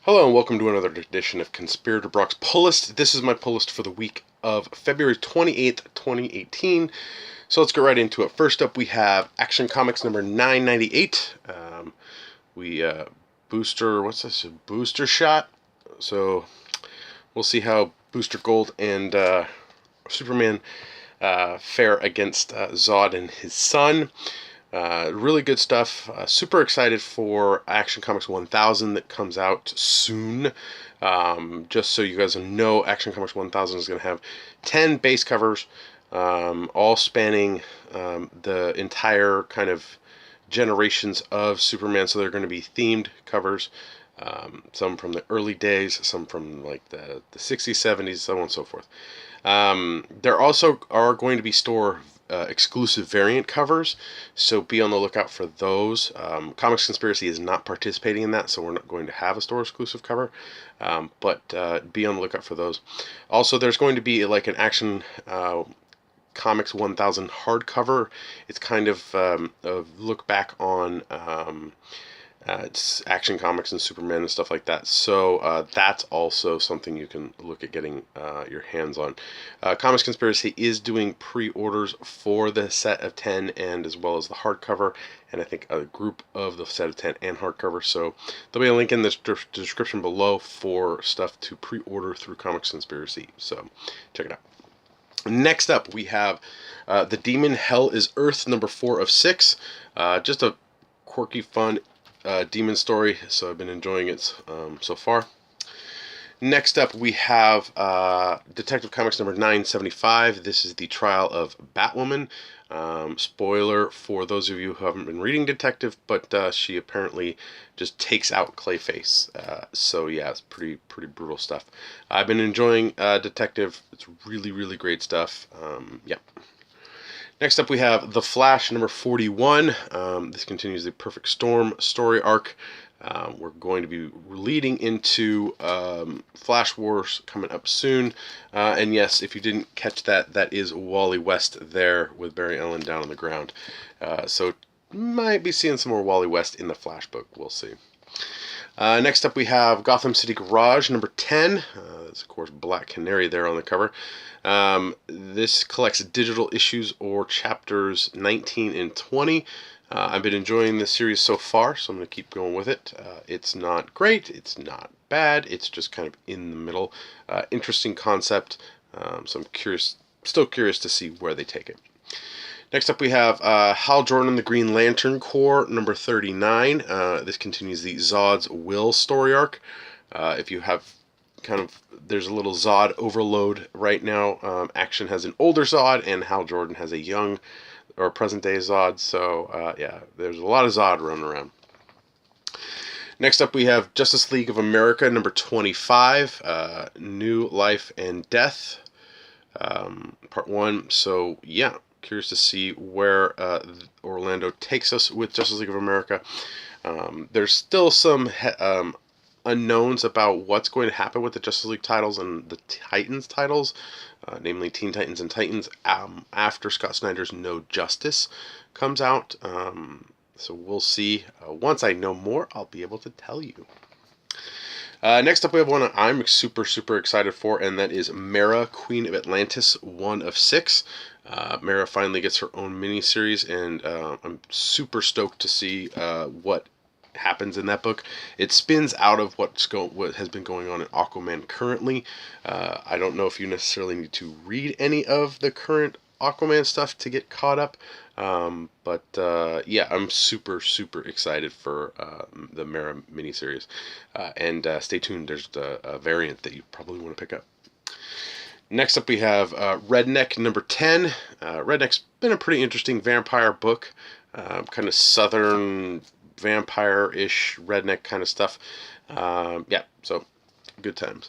Hello and welcome to another edition of Conspirator Brock's Pull List. This is my pull list for the week of February 28th, 2018. So let's get right into it. First up, we have Action Comics number 998. What's this? A booster shot. So we'll see how Booster Gold and Superman fare against Zod and his son. Really good stuff. Super excited for Action Comics 1000 that comes out soon. Just so you guys know, Action Comics 1000 is going to have 10 base covers, all spanning the entire kind of generations of Superman. So they're going to be themed covers. Some from the early days, some from like the 60s, 70s, so on and so forth. There also are going to be store exclusive variant covers, so be on the lookout for those. Comics Conspiracy is not participating in that, so we're not going to have a store exclusive cover, but be on the lookout for those. Also, there's going to be like an Action Comics 1000 hardcover. It's kind of a look back on it's Action Comics and Superman and stuff like that. So that's also something you can look at getting your hands on. Comics Conspiracy is doing pre-orders for the set of 10 and as well as the hardcover, and I think a group of the set of 10 and hardcover. So there'll be a link in the description below for stuff to pre-order through Comics Conspiracy. So check it out. Next up, we have The Demon Hell is Earth, number 4 of 6. Just a quirky, fun demon story, so I've been enjoying it so far. Next up, we have Detective Comics number 975. This is the trial of Batwoman. Spoiler for those of you who haven't been reading Detective, but she apparently just takes out Clayface. So yeah, it's pretty brutal stuff. I've been enjoying Detective. It's really great stuff. Yeah. Next up, we have The Flash number 41. This continues the Perfect Storm story arc. We're going to be leading into Flash Wars coming up soon. And yes, if you didn't catch that, that is Wally West there with Barry Allen down on the ground. So might be seeing some more Wally West in the Flash book. We'll see. Next up, we have Gotham City Garage number 10. That's, of course, Black Canary there on the cover. This collects digital issues or chapters 19 and 20. I've been enjoying this series so far, so I'm going to keep going with it. It's not great, it's not bad, it's just kind of in the middle. Interesting concept, so I'm still curious to see where they take it. Next up, we have Hal Jordan and the Green Lantern Corps, number 39. This continues the Zod's Will story arc. If you have there's a little Zod overload right now. Action has an older Zod, and Hal Jordan has a young or present day Zod. So yeah, there's a lot of Zod running around. Next up, we have Justice League of America number 25, New Life and Death, part 1. So yeah, curious to see where Orlando takes us with Justice League of America. There's still some unknowns about what's going to happen with the Justice League titles and the Titans titles, namely Teen Titans and Titans, after Scott Snyder's No Justice comes out. So we'll see. Once I know more, I'll be able to tell you. Next up, we have one I'm super excited for, and that is Mera, Queen of Atlantis, 1 of 6. Mera finally gets her own miniseries, and I'm super stoked to see what happens in that book. It spins out of what has been going on in Aquaman currently. I don't know if you necessarily need to read any of the current Aquaman stuff to get caught up, but yeah, I'm super excited for the Mera miniseries, and stay tuned. There's a variant that you probably want to pick up. Next up, we have Redneck number 10. Redneck's been a pretty interesting vampire book, kind of southern vampire-ish redneck kind of stuff. Yeah, so good times.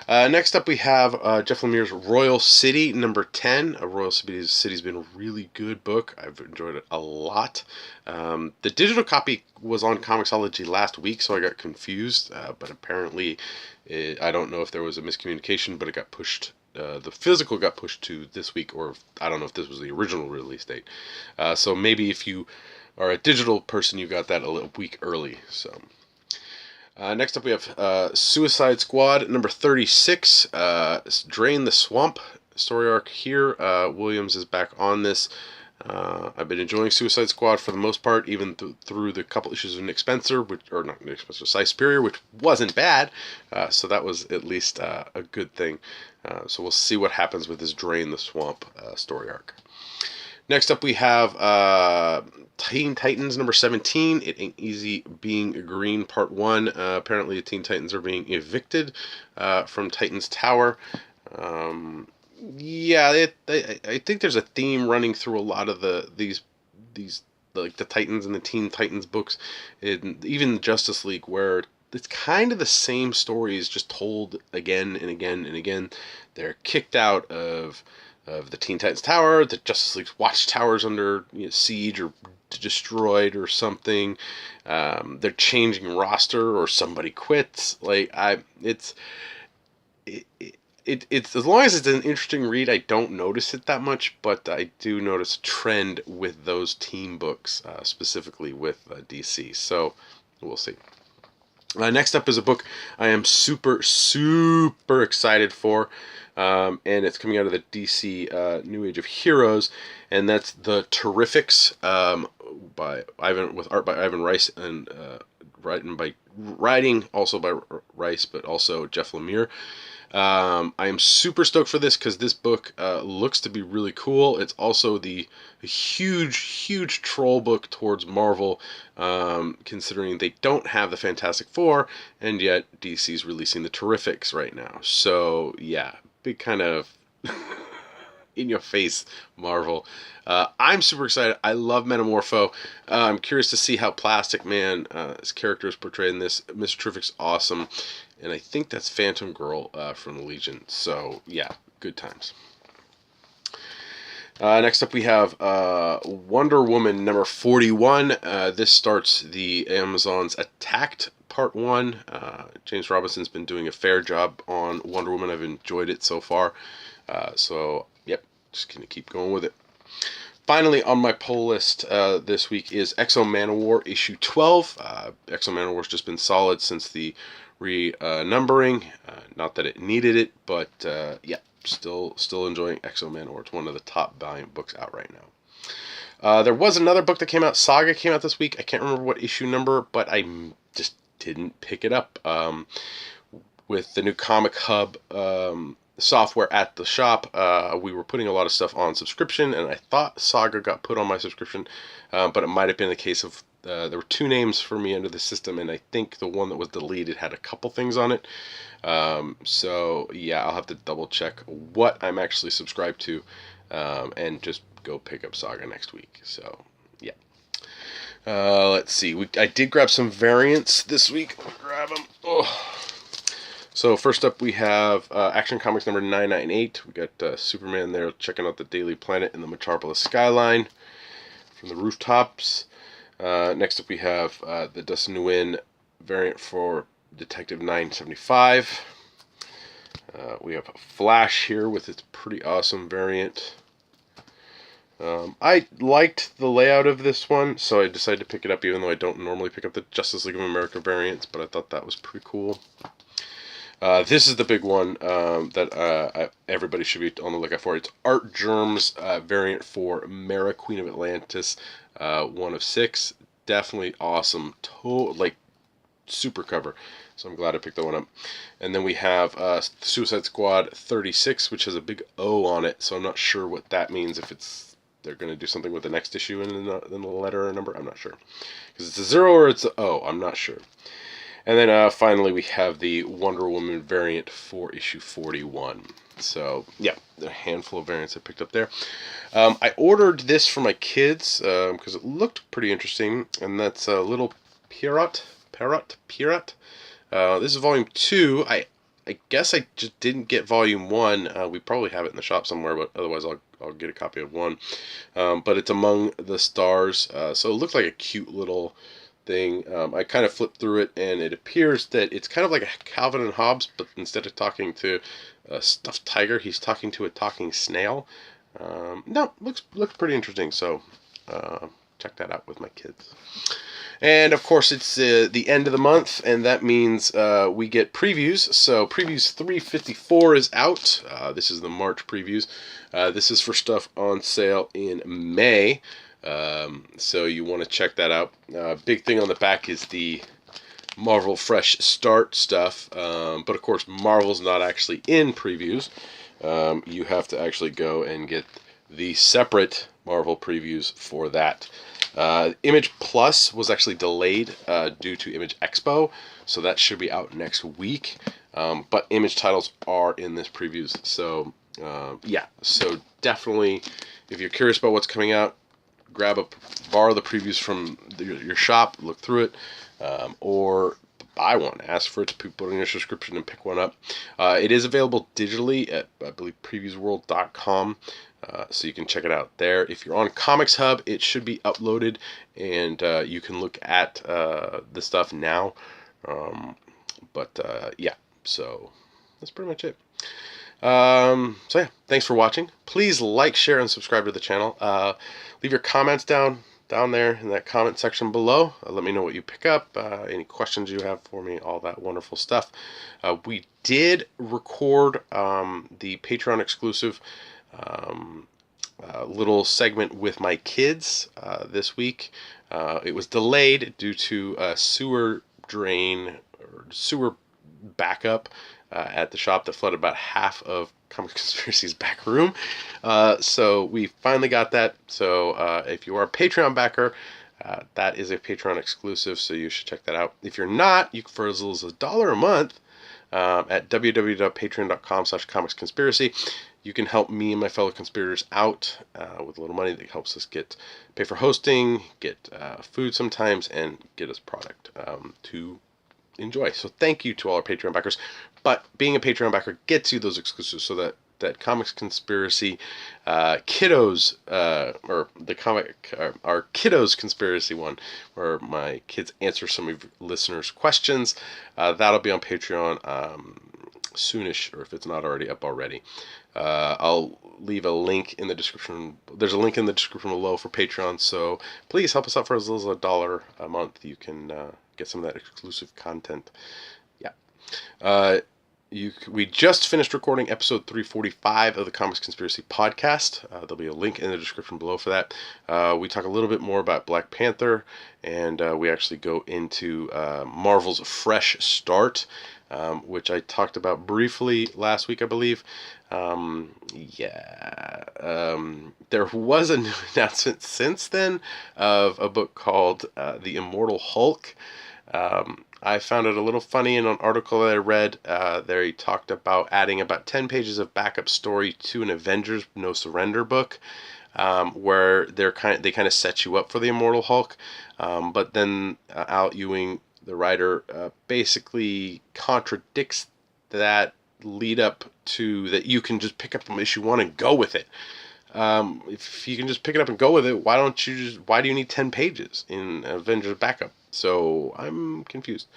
Next up, we have Jeff Lemire's Royal City number 10. Royal City's been a really good book. I've enjoyed it a lot. The digital copy was on Comixology last week, so I got confused, but apparently I don't know if there was a miscommunication, but it got pushed. The physical got pushed to this week, or I don't know if this was the original release date. So maybe if you are a digital person, you got that a little week early. So Next up, we have Suicide Squad number 36, Drain the Swamp story arc here. Williams is back on this. I've been enjoying Suicide Squad for the most part, even through the couple issues of Nick Spencer, or not Nick Spencer, Cy Superior, which wasn't bad. So that was at least a good thing. So we'll see what happens with this Drain the Swamp story arc. Next up, we have Teen Titans number 17. It Ain't Easy Being Green Part 1. Apparently, the Teen Titans are being evicted from Titans Tower. I think there's a theme running through a lot of these like the Titans and the Teen Titans books, and even Justice League, where it's kind of the same stories just told again and again and again. They're kicked out of the Teen Titans Tower. The Justice League's watchtower's under siege or destroyed or something. They're changing roster or somebody quits. It's as long as it's an interesting read, I don't notice it that much, but I do notice a trend with those team books, specifically with DC. So we'll see. Next up is a book I am super excited for, and it's coming out of the DC New Age of Heroes, and that's The Terrifics, by art by Ivan Rice, and writing also by Rice, but also Jeff Lemire. I am super stoked for this because this book looks to be really cool. It's also a huge troll book towards Marvel, considering they don't have the Fantastic Four, and yet DC's releasing the Terrifics right now. So yeah, big kind of in your face Marvel. I'm super excited. I love Metamorpho. I'm curious to see how Plastic Man, his character, is portrayed in this. Mr. Terrific's awesome. And I think that's Phantom Girl from the Legion. So, yeah, good times. Next up, we have Wonder Woman number 41. This starts the Amazon's Attacked Part 1. James Robinson's been doing a fair job on Wonder Woman. I've enjoyed it so far. Yep, just going to keep going with it. Finally, on my poll list this week is X-O Manowar issue 12. X-O Manowar's just been solid since the renumbering. Not that it needed it, but yeah, still enjoying X-O Manowar. It's one of the top valiant books out right now. There was another book that came out. Saga came out this week. I can't remember what issue number, but I just didn't pick it up. With the new Comic Hub software at the shop, we were putting a lot of stuff on subscription, and I thought Saga got put on my subscription, but it might have been the case of there were two names for me under the system, and I think the one that was deleted had a couple things on it. So yeah, I'll have to double check what I'm actually subscribed to, and just go pick up Saga next week. So yeah. Let's see. I did grab some variants this week. I'll grab them. Oh. So first up, we have Action Comics number 998. We got Superman there checking out the Daily Planet and the Metropolis skyline from the rooftops. Next up, we have the Dustin Nguyen variant for Detective 975. We have Flash here with its pretty awesome variant. I liked the layout of this one, so I decided to pick it up, even though I don't normally pick up the Justice League of America variants, but I thought that was pretty cool. This is the big one that everybody should be on the lookout for. It's Art Germ's variant for Mera, Queen of Atlantis, 1 of 6. Definitely awesome. Super cover. So I'm glad I picked that one up. And then we have Suicide Squad 36, which has a big O on it. So I'm not sure what that means. If they're going to do something with the next issue in the letter or number. I'm not sure. Because it's a 0 or it's a O. I'm not sure. And then finally we have the Wonder Woman variant for issue 41. So yeah, a handful of variants I picked up there. I ordered this for my kids because it looked pretty interesting, and that's a Little Pierrot. This is volume 2. I guess I just didn't get volume 1. We probably have it in the shop somewhere, but otherwise I'll get a copy of 1. But it's Among the Stars, so it looked like a cute little thing. I kind of flipped through it, and it appears that it's kind of like a Calvin and Hobbes, but instead of talking to a stuffed tiger, he's talking to a talking snail. No, looks pretty interesting. So check that out with my kids. And of course, it's the end of the month, and that means we get previews. So Previews 354 is out. This is the March previews. This is for stuff on sale in May. So you want to check that out. Big thing on the back is the Marvel Fresh Start stuff. But of course, Marvel's not actually in previews. You have to actually go and get the separate Marvel previews for that. Image Plus was actually delayed due to Image Expo, so that should be out next week. But Image titles are in this previews, so yeah. So definitely, if you're curious about what's coming out, borrow the previews from your shop, look through it, or buy one. Ask for it to put in your subscription and pick one up. It is available digitally at, I believe, previewsworld.com. So you can check it out there. If you're on Comics Hub, it should be uploaded, and you can look at the stuff now. Yeah, so that's pretty much it. So yeah, thanks for watching. Please like, share, and subscribe to the channel. Leave your comments down there in that comment section below. Let me know what you pick up, any questions you have for me, all that wonderful stuff. We did record the Patreon exclusive little segment with my kids this week. It was delayed due to a sewer drain or sewer backup at the shop that flooded about half of Comic Conspiracy's back room. So we finally got that. So if you are a Patreon backer, that is a Patreon exclusive, so you should check that out. If you're not, you can, for as little as $1 a month, at www.patreon.com/comicsconspiracy, you can help me and my fellow conspirators out with a little money that helps us pay for hosting, get food sometimes, and get us product to enjoy. So thank you to all our Patreon backers. But being a Patreon backer gets you those exclusives, so that Comics Conspiracy Kiddos, or the our Kiddos Conspiracy one, where my kids answer some of listeners' questions, that'll be on Patreon soonish, or if it's not already up already. I'll leave a link in the description. There's a link in the description below for Patreon, so please help us out for as little as $1 a month. You can get some of that exclusive content. Yeah. We just finished recording episode 345 of the Comics Conspiracy podcast. There'll be a link in the description below for that. We talk a little bit more about Black Panther, and we actually go into Marvel's Fresh Start, which I talked about briefly last week, I believe. There was a new announcement since then of a book called The Immortal Hulk. I found it a little funny in an article that I read. There he talked about adding about 10 pages of backup story to an Avengers No Surrender book, where they kind of set you up for the Immortal Hulk, but then Al Ewing, the writer, basically contradicts that lead up to that. You can just pick up from issue 1 and go with it. If you can just pick it up and go with it, why do you need 10 pages in Avengers backup? So I'm confused.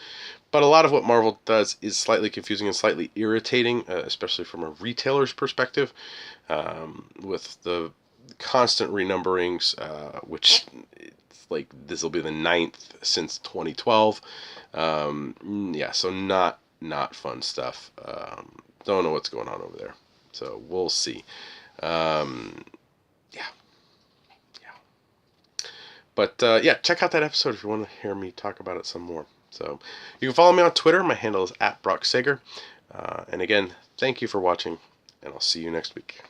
But a lot of what Marvel does is slightly confusing and slightly irritating, especially from a retailer's perspective, with the constant renumberings, which it's like this will be the 9th since 2012. Yeah, so not fun stuff. Don't know what's going on over there. So we'll see. But yeah, check out that episode if you want to hear me talk about it some more. So you can follow me on Twitter. My handle is @BrockSager. And again, thank you for watching, and I'll see you next week.